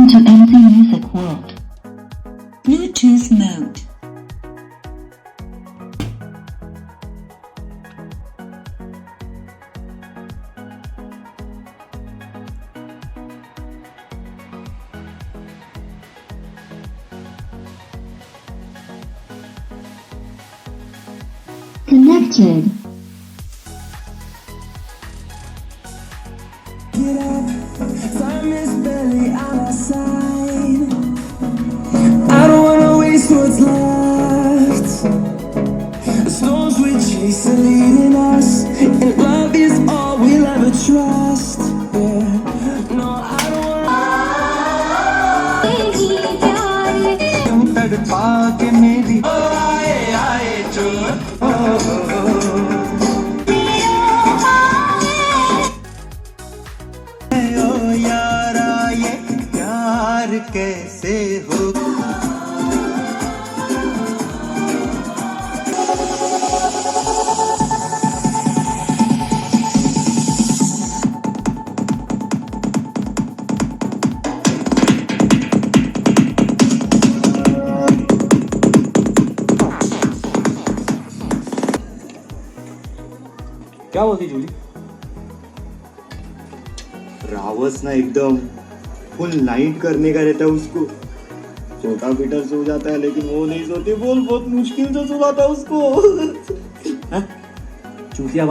Welcome to MZ Music World. Bluetooth mode. Connected. Get up, time is barely on our side. I don't wanna waste what's left. The storms we chase are leading us, and love is all we'll ever trust. Yeah. No, I don't wanna तड़पा के मेरी आए आए जो कैसे हो क्या बोलती जूली? रावस ना एकदम फुल नाइट करने का रहता है उसको। छोटा पीटर सो जाता है लेकिन वो नहीं सोती, बोल बहुत मुश्किल से सुलाता है उसको। चूतिया